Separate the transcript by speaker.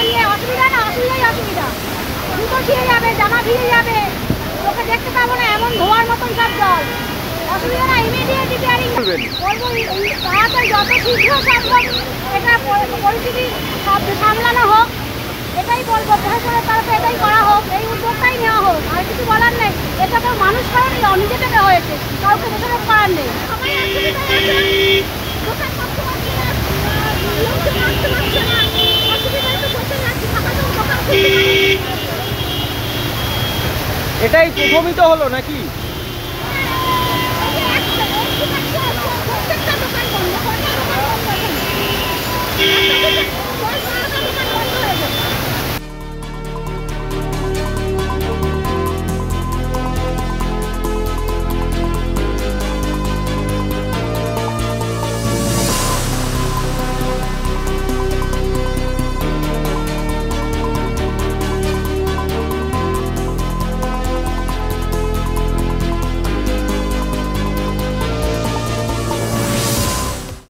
Speaker 1: ইয়ে অসুবিধা না, অসুবিধাই অসুবিধা। জুতো ছিঁড়ে যাবে, জামা ভিজে যাবে, লোকে দেখতে পাবো না, এমন ধোয়ার মতন সব জল। অসুবিধা না, ইমিডিয়েট রিপেয়ারিং বলবো, তাড়াতাড়ি যত শীঘ্র সম্ভব এটা পরিস্থিতি সামলানো হোক, এটাই বলবো। প্রশাসনের তরফে এটাই করা হোক, এই উদ্যোগটাই নেওয়া হোক, আর কিছু বলার নেই। এটা তো মানুষ করেনি, নিজে থেকে হয়েছে, কাউকে দোষারোপ করার নেই। সবাই অসুবিধায় আছে, দোকান করতে পারছে না, লোকজন আসতে পারছে না, অসুবিধায় তো বসে যাচ্ছে, সকালেও দোকান খুলতে পারেনি।
Speaker 2: এটাই প্রথমই তো হলো নাকি?
Speaker 1: প্রত্যেকটা দোকান বন্ধ, দোকান বন্ধ।